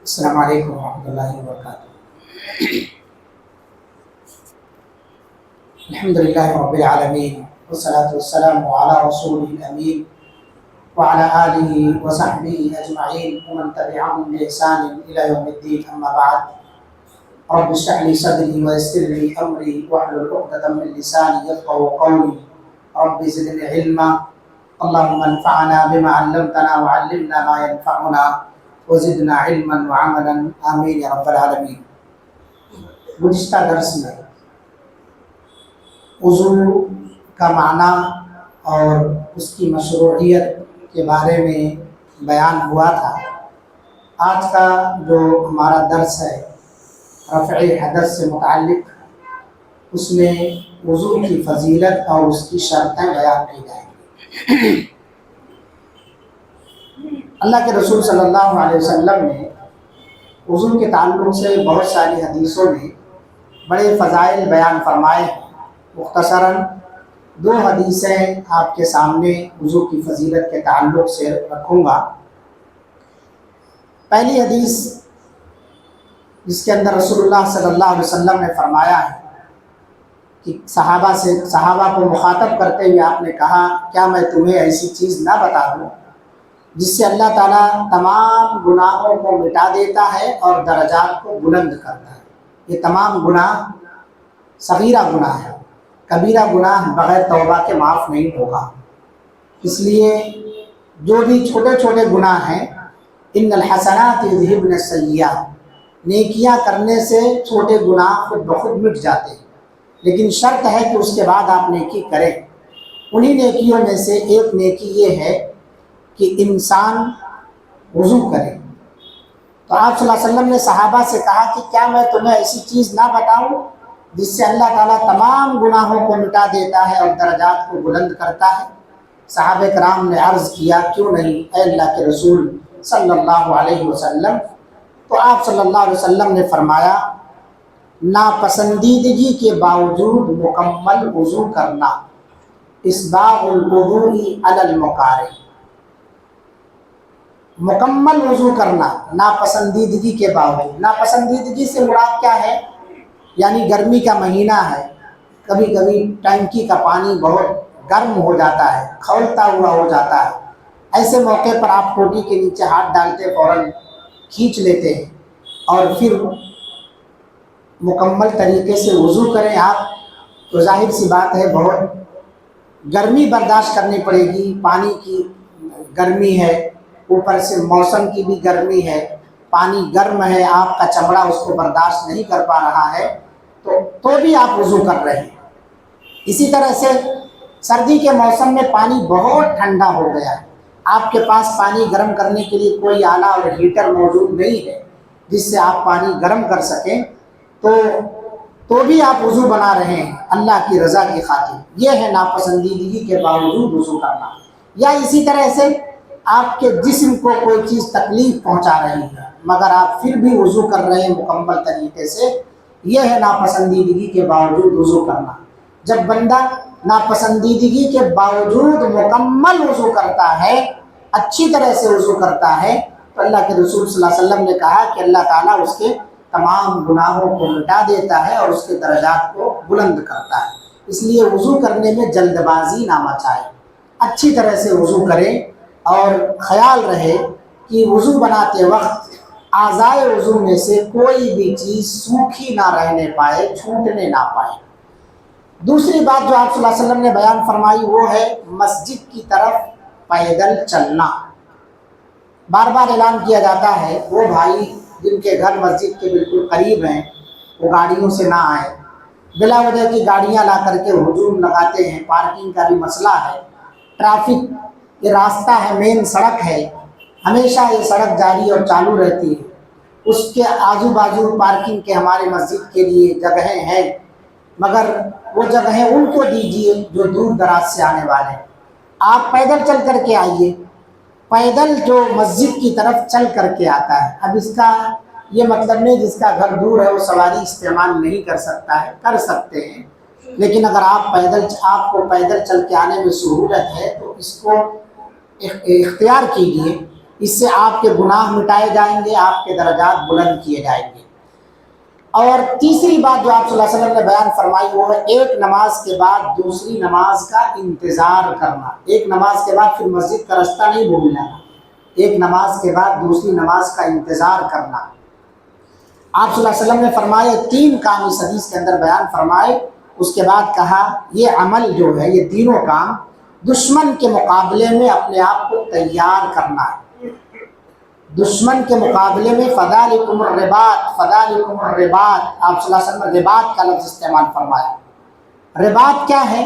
السلام علیکم ورحمۃ اللہ وبرکاتہ۔ الحمد للہ رب العالمین والصلاة والسلام علی رسول الامین وعلی آلہ وصحبہ اجمعین ومن تبعهم بإحسان الی یوم الدین، اما بعد۔ رب اشرح لی صدری ویسر لی امری واحلل عقدۃ من لسانی یفقهوا قولی رب زدنی علما اللهم انفعنا بما علمتنا وعلمنا ما ينفعنا وزدنا علما وعملا آمین یا رب العالمین۔ گزشتہ درس میں وضو کا معنی اور اس کی مشروعیت کے بارے میں بیان ہوا تھا۔ آج کا جو ہمارا درس ہے رفع حدث سے متعلق، اس میں وضو کی فضیلت اور اس کی شرطیں بیان کی جائیں گی۔ اللہ کے رسول صلی اللہ علیہ وسلم نے وضو کے تعلق سے بہت ساری حدیثوں میں بڑے فضائل بیان فرمائے ہیں۔ مختصراً دو حدیثیں آپ کے سامنے وضو کی فضیلت کے تعلق سے رکھوں گا۔ پہلی حدیث جس کے اندر رسول اللہ صلی اللہ علیہ وسلم نے فرمایا ہے کہ صحابہ کو مخاطب کرتے ہوئے آپ نے کہا، کیا میں تمہیں ایسی چیز نہ بتا دوں جس سے اللہ تعالیٰ تمام گناہوں کو مٹا دیتا ہے اور درجات کو بلند کرتا ہے۔ یہ تمام گناہ صغیرہ گناہ ہے، کبیرہ گناہ بغیر توبہ کے معاف نہیں ہوگا۔ اس لیے جو بھی چھوٹے چھوٹے گناہ ہیں، ان الحسنات یذہبن السیئات، نیکیاں کرنے سے چھوٹے گناہ خود بخود مٹ جاتے ہیں، لیکن شرط ہے کہ اس کے بعد آپ نیکی کریں۔ انہی نیکیوں میں سے ایک نیکی یہ ہے کہ انسان وضو کرے۔ تو آپ صلی اللہ علیہ وسلم نے صحابہ سے کہا کہ کیا میں تمہیں ایسی چیز نہ بتاؤں جس سے اللہ تعالیٰ تمام گناہوں کو مٹا دیتا ہے اور درجات کو بلند کرتا ہے؟ صحابہ کرام نے عرض کیا، کیوں نہیں اے اللہ کے رسول صلی اللہ علیہ وسلم؟ تو آپ صلی اللہ علیہ وسلم نے فرمایا، ناپسندیدگی کے باوجود مکمل وضو کرنا، اسباغ الوضوء علی المکارہ، مکمل وضو کرنا ناپسندیدگی کے باوجود۔ ناپسندیدگی سے مراد کیا ہے؟ یعنی گرمی کا مہینہ ہے، کبھی کبھی ٹینکی کا پانی بہت گرم ہو جاتا ہے، کھولتا ہوا ہو جاتا ہے، ایسے موقع پر آپ ٹوٹی کے نیچے ہاتھ ڈالتے فوراً کھینچ لیتے ہیں اور پھر مکمل طریقے سے وضو کریں آپ، تو ظاہر سی بات ہے بہت گرمی برداشت کرنی پڑے گی۔ پانی کی گرمی ہے، اوپر سے موسم کی بھی گرمی ہے، پانی گرم ہے، آپ کا چمڑا اس کو برداشت نہیں کر پا رہا ہے، تو بھی آپ وضو کر رہے ہیں۔ اسی طرح سے سردی کے موسم میں پانی بہت ٹھنڈا ہو گیا ہے، آپ کے پاس پانی گرم کرنے کے لیے کوئی آلہ اور ہیٹر موجود نہیں ہے جس سے آپ پانی گرم کر سکیں، تو بھی آپ وضو بنا رہے ہیں اللہ کی رضا کی خاطر۔ یہ ہے ناپسندیدگی کے باوجود وضو کرنا۔ یا اسی طرح سے آپ کے جسم کو کوئی چیز تکلیف پہنچا رہی ہے مگر آپ پھر بھی وضو کر رہے ہیں مکمل طریقے سے، یہ ہے ناپسندیدگی کے باوجود وضو کرنا۔ جب بندہ ناپسندیدگی کے باوجود مکمل وضو کرتا ہے، اچھی طرح سے وضو کرتا ہے، تو اللہ کے رسول صلی اللہ علیہ وسلم نے کہا کہ اللہ تعالیٰ اس کے تمام گناہوں کو مٹا دیتا ہے اور اس کے درجات کو بلند کرتا ہے۔ اس لیے وضو کرنے میں جلد بازی نہ مچائیں، اچھی طرح سے وضو کریں اور خیال رہے کہ وضو بناتے وقت اعضائے وضو میں سے کوئی بھی چیز سوکھی نہ رہنے پائے، چھوٹنے نہ پائے۔ دوسری بات جو آپ صلی اللہ علیہ وسلم نے بیان فرمائی وہ ہے مسجد کی طرف پیدل چلنا۔ بار بار اعلان کیا جاتا ہے وہ بھائی جن کے گھر مسجد کے بالکل قریب ہیں وہ گاڑیوں سے نہ آئیں، بلا وجہ کی گاڑیاں لا کر کے ہجوم لگاتے ہیں، پارکنگ کا بھی مسئلہ ہے، ٹریفک یہ راستہ ہے، مین سڑک ہے، ہمیشہ یہ سڑک جاری اور چالو رہتی ہے، اس کے آجو بازو پارکنگ کے ہمارے مسجد کے لیے جگہیں ہیں، مگر وہ جگہیں ان کو دیجیے جو دور دراز سے آنے والے ہیں۔ آپ پیدل چل کر کے آئیے، پیدل جو مسجد کی طرف چل کر کے آتا ہے، اب اس کا یہ مطلب نہیں جس کا گھر دور ہے وہ سواری استعمال نہیں کر سکتا ہے، کر سکتے ہیں، لیکن اگر آپ کو پیدل چل کے آنے میں سہولت ہے تو اس کو اختیار کیجیے۔ اس سے آپ کے گناہ مٹائے جائیں گے، آپ کے درجات بلند کیے جائیں گے۔ اور تیسری بات جو آپ صلی اللہ علیہ وسلم نے بیان فرمائی وہ ہے ایک نماز کے بعد دوسری نماز کا انتظار کرنا۔ ایک نماز کے بعد پھر مسجد کا راستہ نہیں بھولنا، ایک نماز کے بعد دوسری نماز کا انتظار کرنا۔ آپ صلی اللہ علیہ وسلم نے فرمایا 3 کام اس حدیث کے اندر بیان فرمائے، اس کے بعد کہا یہ عمل جو ہے، یہ تینوں کام دشمن کے مقابلے میں اپنے آپ کو تیار کرنا ہے۔ دشمن کے مقابلے میں فذالکم الرباط، فذالکم الرباط، آپ صلی اللہ علیہ وسلم نے رباط کا لفظ استعمال فرمایا۔ رباط کیا ہے؟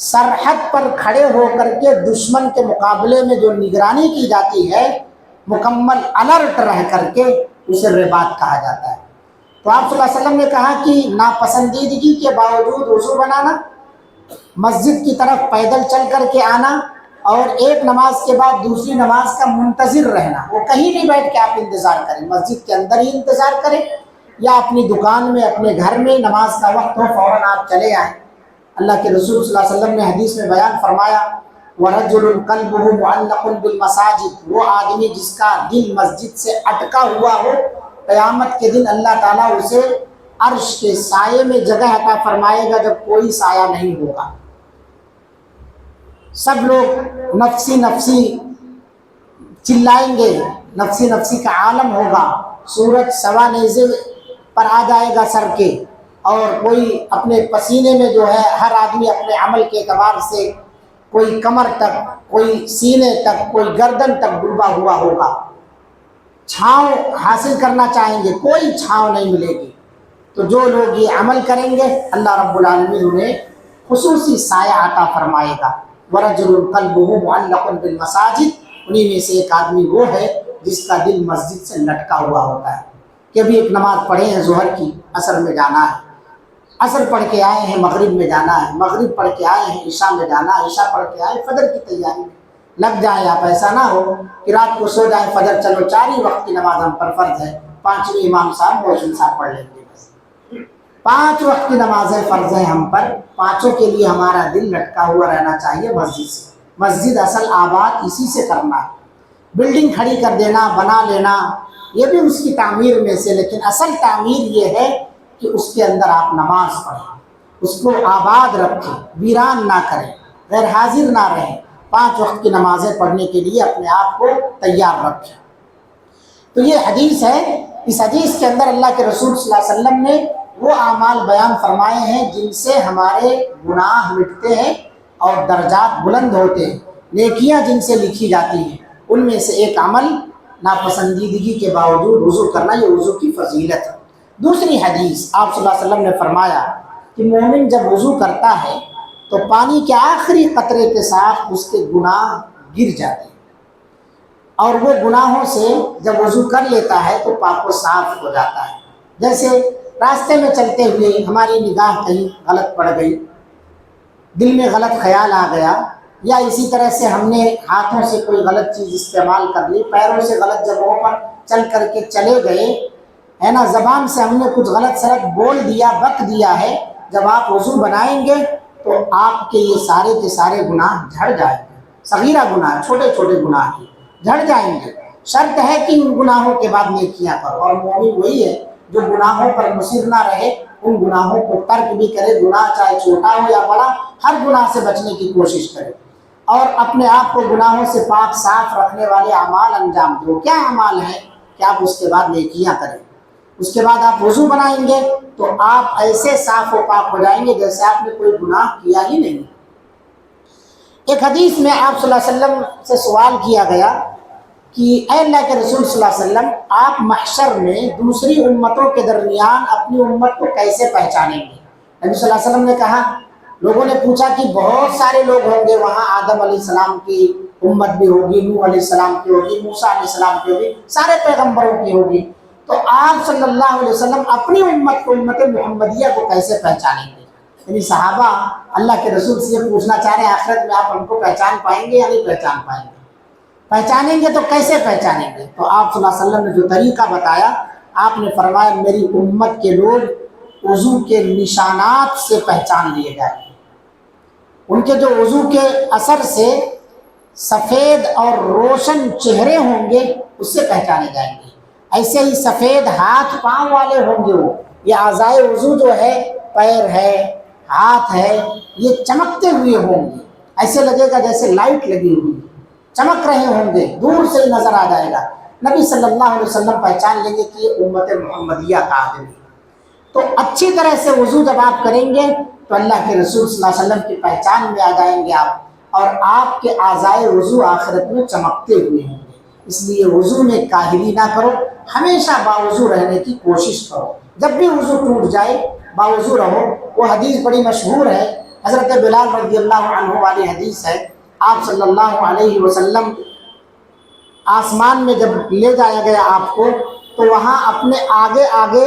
سرحد پر کھڑے ہو کر کے دشمن کے مقابلے میں جو نگرانی کی جاتی ہے، مکمل الرٹ رہ کر کے، اسے رباط کہا جاتا ہے۔ تو آپ صلی اللہ علیہ وسلم نے کہا کہ ناپسندیدگی کے باوجود وضو بنانا، مسجد کی طرف پیدل چل کر کے آنا، اور ایک نماز کے بعد دوسری نماز کا منتظر رہنا۔ وہ کہیں نہیں بیٹھ کے آپ انتظار کریں، مسجد کے اندر ہی انتظار کریں یا اپنی دکان میں، اپنے گھر میں نماز کا وقت ہو فوراً آپ چلے آئیں۔ اللہ کے رسول صلی اللہ علیہ وسلم نے حدیث میں بیان فرمایا وَرَجُلٌ قَلْبُهُ مُعَلَّقٌ بِالْمَسَاجِدِ، وہ آدمی جس کا دل مسجد سے اٹکا ہوا ہو، قیامت کے دن اللہ تعالیٰ اسے عرش کے سائے میں جگہ عطا فرمائے گا جب کوئی سایہ نہیں ہوگا۔ سب لوگ نفسی نفسی چلائیں گے، نفسی نفسی کا عالم ہوگا، سورج سوا نیزے پر آ جائے گا سر کے، اور کوئی اپنے پسینے میں جو ہے، ہر آدمی اپنے عمل کے اعتبار سے کوئی کمر تک، کوئی سینے تک، کوئی گردن تک ڈوبا ہوا ہوگا۔ چھاؤں حاصل کرنا چاہیں گے، کوئی چھاؤں نہیں ملے گی۔ تو جو لوگ یہ عمل کریں گے اللہ رب العالمین انہیں خصوصی سایہ عطا فرمائے گا۔ وَرَجُلٌ قَلْبُهُ مُعَلَّقٌ بِالْمَسَاجِدِ، انہی میں سے ایک آدمی وہ ہے جس کا دل مسجد سے لٹکا ہوا ہوتا ہے کہ ابھی ایک نماز پڑھے ہیں ظہر کی، عصر میں جانا ہے، عصر پڑھ کے آئے ہیں مغرب میں جانا ہے، مغرب پڑھ کے آئے ہیں عشاء میں جانا ہے، عشاء پڑھ کے آئے فجر کی تیاری میں لگ جائیں۔ آپ ایسا نہ ہو کہ رات کو سو جائیں، فجر چلو 4 ہی وقت کی نماز ہم پر فرض ہے، 5ویں امام صاحب موزن صاحب پڑھ لیں گے، بس 5 وقت کی نمازیں فرض ہیں ہم پر، 5 کے لیے ہمارا دل لٹکا ہوا رہنا چاہیے مسجد سے۔ مسجد اصل آباد اسی سے کرنا ہے۔ بلڈنگ کھڑی کر دینا، بنا لینا، یہ بھی اس کی تعمیر میں سے، لیکن اصل تعمیر یہ ہے کہ اس کے اندر آپ نماز پڑھیں، اس کو آباد رکھیں، ویران نہ کریں، غیر حاضر نہ رہیں، 5 وقت کی نمازیں پڑھنے کے لیے اپنے آپ کو تیار رکھیں۔ تو یہ حدیث ہے، اس حدیث کے اندر اللہ کے رسول صلی اللہ علیہ وسلم نے وہ اعمال بیان فرمائے ہیں جن سے ہمارے گناہ مٹتے ہیں اور درجات بلند ہوتے ہیں، نیکیاں جن سے لکھی جاتی ہیں۔ ان میں سے ایک عمل ناپسندیدگی کے باوجود وضو کرنا، یہ وضو کی فضیلت ہے۔ دوسری حدیث آپ صلی اللہ علیہ وسلم نے فرمایا کہ مومن جب وضو کرتا ہے تو پانی کے آخری قطرے کے ساتھ اس کے گناہ گر جاتے ہیں، اور وہ گناہوں سے جب وضو کر لیتا ہے تو پاک و صاف ہو جاتا ہے۔ جیسے راستے میں چلتے ہوئے ہماری نگاہ کہیں غلط پڑ گئی، دل میں غلط خیال آ گیا، یا اسی طرح سے ہم نے ہاتھوں سے کوئی غلط چیز استعمال کر لی، پیروں سے غلط جگہوں پر چل کر کے چلے گئے، ہے نا، زبان سے ہم نے کچھ غلط سلط بول دیا، بک دیا ہے، جب آپ وضو بنائیں گے تو آپ کے یہ سارے کے سارے گناہ جھڑ جائیں گے۔ صغیرہ گناہ، چھوٹے چھوٹے گناہ کی جھڑ جائیں گے۔ شرط ہے کہ ان گناہوں کے بعد نیکیاں کرو، اور مومن وہی ہے جو گناہوں پر مصر نہ رہے، ان گناہوں کو ترک بھی کرے، گناہ چاہے چھوٹا ہو یا بڑا، ہر گناہ سے بچنے کی کوشش کرے، اور اپنے آپ کو گناہوں سے پاک صاف رکھنے والے اعمال انجام دو۔ کیا اعمال ہیں کہ آپ اس کے بعد نیکیاں کریں، اس کے بعد آپ وضو بنائیں گے تو آپ ایسے صاف و پاک ہو جائیں گے جیسے آپ نے کوئی گناہ کیا ہی نہیں۔ ایک حدیث میں آپ صلی اللہ علیہ وسلم سے سوال کیا گیا کہ اے اللہ کے رسول صلی اللہ علیہ وسلم، آپ محشر میں دوسری امتوں کے درمیان اپنی امت کو کیسے پہچانیں گے؟ نبی صلی اللہ علیہ وسلم نے کہا، لوگوں نے پوچھا کہ بہت سارے لوگ ہوں گے وہاں، آدم علیہ السلام کی امت بھی ہوگی، نوح علیہ السلام کی ہوگی، موسیٰ علیہ السلام کی ہوگی، سارے پیغمبروں کی ہوگی، تو آپ صلی اللہ علیہ وسلم اپنی امت کو، امت محمدیہ کو کیسے پہچانیں گے؟ یعنی صحابہ اللہ کے رسول سے یہ پوچھنا چاہ رہے ہیں، آخرت میں آپ ہم کو پہچان پائیں گے یا نہیں پہچان پائیں گے؟ پہچانیں گے تو کیسے پہچانیں گے؟ تو آپ صلی اللہ علیہ وسلم نے جو طریقہ بتایا، آپ نے فرمایا میری امت کے لوگ وضو کے نشانات سے پہچان لیے جائیں گے۔ ان کے جو وضو کے اثر سے سفید اور روشن چہرے ہوں گے اس سے پہچانے جائیں گے، ایسے ہی سفید ہاتھ پاؤں والے ہوں گے وہ، یہ اعضائے وضو جو ہے، پیر ہے، ہاتھ ہے، یہ چمکتے ہوئے ہوں گے، ایسے لگے گا جیسے لائٹ لگی ہوئی، چمک رہے ہوں گے، دور سے ہی نظر آ جائے گا، نبی صلی اللہ علیہ وسلم پہچان لیں گے کہ یہ امت محمدیہ کا آدمی۔ تو اچھی طرح سے وضو جب آپ کریں گے تو اللہ کے رسول صلی اللہ علیہ وسلم کی پہچان میں آ جائیں گے آپ، اور آپ کے اعضائے وضو آخرت میں چمکتے ہوئے ہوں گے۔ اس لیے وضو میں کاہلی نہ کرو، ہمیشہ باوضو رہنے کی کوشش کرو، جب بھی وضو ٹوٹ جائے باوضو رہو۔ وہ حدیث بڑی مشہور ہے، حضرت بلال رضی اللہ عنہ والی حدیث ہے، آپ صلی اللہ علیہ وسلم آسمان میں جب لے جایا گیا آپ کو تو وہاں اپنے آگے آگے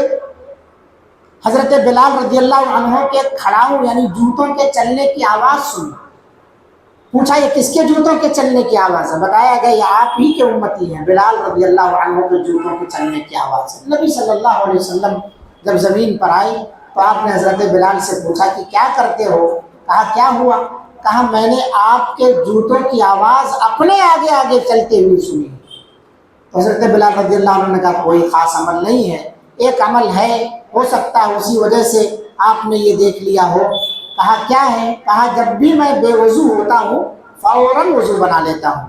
حضرت بلال رضی اللہ عنہ کے کھڑاؤں یعنی جوتوں کے چلنے کی آواز سنی۔ پوچھا یہ کس کے جوتوں کے چلنے کی آواز ہے؟ بتایا گیا یہ آپ ہی کے امتی ہیں، بلال رضی اللہ عنہ کے جوتوں کے چلنے کی آواز ہے۔ نبی صلی اللہ علیہ وسلم جب زمین پر آئی تو آپ نے حضرت بلال سے پوچھا کہ کیا کرتے ہو؟ کہا کیا ہوا؟ کہا میں نے آپ کے جوتوں کی آواز اپنے آگے آگے چلتے ہوئے سنی۔ تو حضرت بلال رضی اللہ عنہ نے کہا کوئی خاص عمل نہیں ہے، ایک عمل ہے، ہو سکتا ہے اسی وجہ سے آپ نے یہ دیکھ لیا ہو۔ کہا کیا ہے؟ کہا جب بھی میں بے وضو ہوتا ہوں فوراً وضو بنا لیتا ہوں،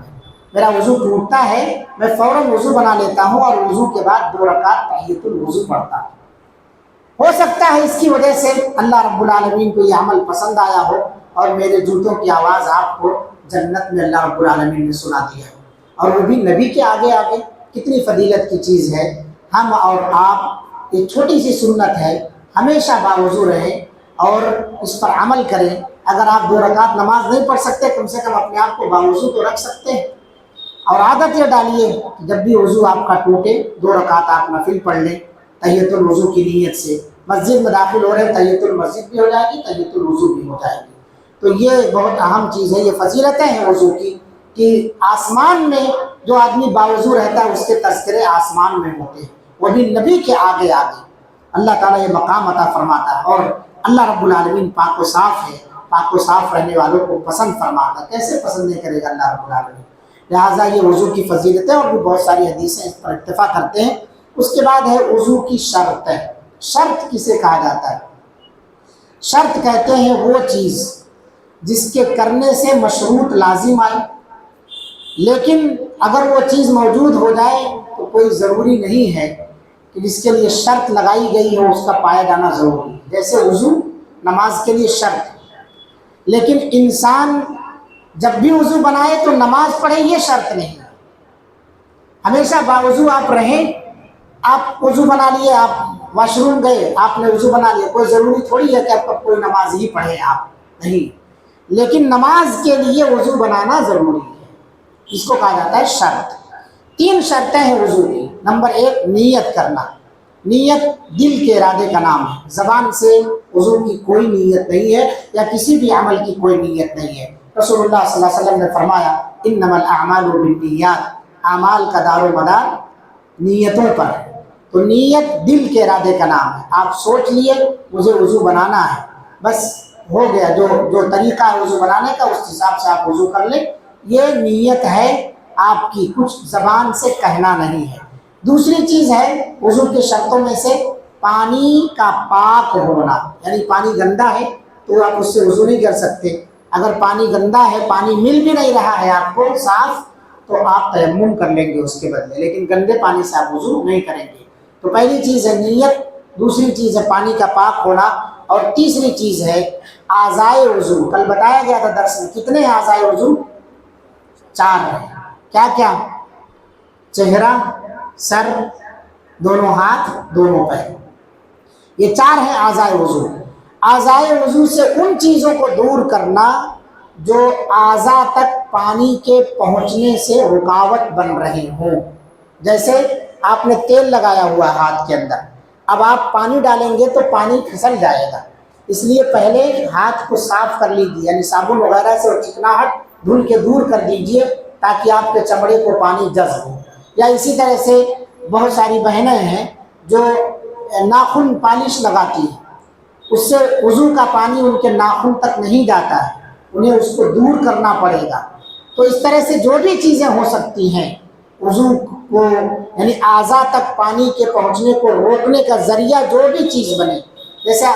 میرا وضو ٹوٹتا ہے میں فوراً وضو بنا لیتا ہوں اور وضو کے بعد 2 رکعت تحیۃ الوضو پڑھتا ہوں۔ ہو سکتا ہے اس کی وجہ سے اللہ رب العالمین کو یہ عمل پسند آیا ہو اور میرے جوتوں کی آواز آپ کو جنت میں اللہ رب العالمین نے سنا دیا ہو، اور وہ بھی نبی کے آگے آگے۔ کتنی فضیلت کی چیز ہے۔ ہم اور آپ، یہ چھوٹی سی سنت ہے، ہمیشہ باوضو رہیں اور اس پر عمل کریں۔ اگر آپ 2 رکعت نماز نہیں پڑھ سکتے کم سے کم اپنے آپ کو باوضو تو رکھ سکتے ہیں، اور عادت یہ ڈالیے کہ جب بھی وضو آپ کا ٹوٹے 2 رکعت آپ نفل پڑھ لیں تحیۃ الوضو کی نیت سے۔ مسجد میں داخل ہو رہے ہیں تحیۃ المسجد بھی ہو جائے گی، تحیۃ الوضو بھی ہو جائے گی۔ تو یہ بہت اہم چیز ہے، یہ فضیلتیں ہیں وضو کی، کہ آسمان میں جو آدمی باوضو رہتا ہے اس کے تذکرے آسمان میں ہوتے ہیں، وہ بھی نبی کے آگے آگے۔ اللہ تعالیٰ یہ مقام عطا فرماتا ہے، اور اللہ رب العالمین پاک و صاف ہے، پاک و صاف رہنے والوں کو پسند فرماتا ہے، کیسے پسند نہیں کرے گا اللہ رب العالمین؟ لہٰذا یہ وضو کی فضیلتیں اور بھی بہت ساری حدیثیں اس پر اتفاق کرتے ہیں۔ اس کے بعد ہے وضو کی شرط ہے۔ شرط کسے کہا جاتا ہے؟ شرط کہتے ہیں وہ چیز جس کے کرنے سے مشروط لازم آئے، لیکن اگر وہ چیز موجود ہو جائے تو کوئی ضروری نہیں ہے کہ جس کے لیے شرط لگائی گئی ہو اس کا پایا جانا ضروری ہے۔ جیسے وضو نماز کے لیے شرط ہے، لیکن انسان جب بھی وضو بنائے تو نماز پڑھے یہ شرط نہیں ہے۔ ہمیشہ باوضو آپ رہیں، آپ وضو بنا لیے، آپ واش روم گئے، آپ نے وضو بنا لیا، کوئی ضروری تھوڑی ہے کہ آپ کوئی نماز ہی پڑھیں آپ، نہیں، لیکن نماز کے لیے وضو بنانا ضروری ہے، اس کو کہا جاتا ہے شرط۔ 3 شرطیں ہیں وضو کی۔ نمبر 1 نیت کرنا۔ نیت دل کے ارادے کا نام ہے، زبان سے وضو کی کوئی نیت نہیں ہے، یا کسی بھی عمل کی کوئی نیت نہیں ہے۔ رسول اللہ صلی اللہ علیہ وسلم نے فرمایا انما الاعمال بالنیات، اعمال کا دار و مدار نیتوں پر ہے۔ تو نیت دل کے ارادے کا نام ہے۔ آپ سوچ لیے مجھے وضو بنانا ہے، بس ہو گیا، جو طریقہ ہے وضو بنانے کا اس حساب سے آپ وضو کر لیں، یہ نیت ہے آپ کی، کچھ زبان سے کہنا نہیں ہے۔ دوسری چیز ہے وضو کے شرطوں میں سے پانی کا پاک ہونا، یعنی پانی گندا ہے تو آپ اس سے وضو نہیں کر سکتے۔ اگر پانی گندا ہے، پانی مل بھی نہیں رہا ہے آپ کو صاف، تو آپ تیمم کر لیں گے اس کے بدلے، لیکن گندے پانی سے آپ وضو نہیں کریں گے۔ تو پہلی چیز ہے نیت، دوسری چیز ہے پانی کا پاک ہونا، اور تیسری چیز ہے اعضائے وضو۔ کل بتایا گیا تھا درس میں کتنے اعضائے وضو؟ 4 ہیں۔ کیا کیا؟ چہرہ، سر، دونوں ہاتھ، دونوں پیر، یہ 4 ہیں اعضائے وضو۔ اعضائے وضو سے ان چیزوں کو دور کرنا جو اعضاء تک پانی کے پہنچنے سے رکاوٹ بن رہے ہوں۔ جیسے آپ نے تیل لگایا ہوا ہاتھ کے اندر، اب آپ پانی ڈالیں گے تو پانی پھسل جائے گا، اس لیے پہلے ہاتھ کو صاف کر لیجیے، یعنی صابن وغیرہ سے اور چکناہٹ دھل کے دور کر دیجیے تاکہ آپ کے چمڑے کو پانی جذب ہو۔ یا اسی طرح سے بہت ساری بہنیں ہیں جو ناخن پالش لگاتی ہیں، اس سے وضو کا پانی ان کے ناخن تک نہیں جاتا ہے، انہیں اس کو دور کرنا پڑے گا۔ تو اس طرح سے جو بھی چیزیں ہو سکتی ہیں وضو کو یعنی اعضاء تک پانی کے پہنچنے کو روکنے کا ذریعہ جو بھی چیز بنے، جیسے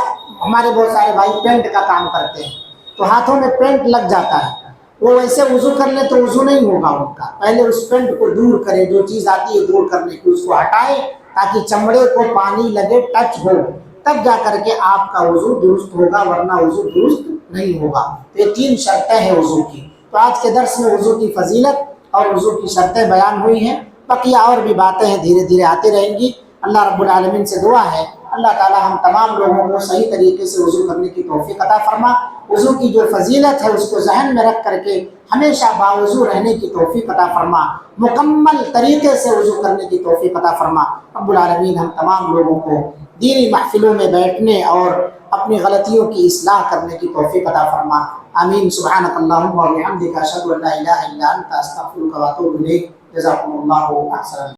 ہمارے بہت سارے بھائی پینٹ کا کام کرتے ہیں تو ہاتھوں میں پینٹ لگ جاتا ہے، وہ ویسے وضو کر لیں تو وضو نہیں ہوگا ان کا، پہلے اس پینٹ کو دور کریں، جو چیز آتی ہے دور کرنے کی اس کو ہٹائیں تاکہ چمڑے کو پانی لگے، ٹچ ہو، تب جا کر کے آپ کا وضو درست ہوگا، ورنہ وضو درست نہیں ہوگا۔ تو یہ 3 شرطیں ہیں وضو کی۔ تو آج کے درس میں وضو کی فضیلت اور وضو کی شرطیں بیان ہوئی ہیں، بقیہ اور بھی باتیں ہیں دھیرے دھیرے آتی رہیں گی۔ اللہ رب العالمین سے دعا ہے اللہ تعالی ہم تمام لوگوں کو صحیح طریقے سے وضو کرنے کی توفیق عطا فرما، وضو کی جو فضیلت ہے اس کو ذہن میں رکھ کر کے ہمیشہ باوضو رہنے کی توفیق عطا فرما، مکمل طریقے سے وضو کرنے کی توفیق عطا فرما۔ رب العالمین ہم تمام لوگوں کو دینی محفلوں میں بیٹھنے اور اپنی غلطیوں کی اصلاح کرنے کی توفیق عطا فرما، آمین۔ سبحانک اللہم و بحمدک، اشہد ان لا الہ الا انت، استغفرک و اتوب الیک۔ جزاکم اللہ احسن۔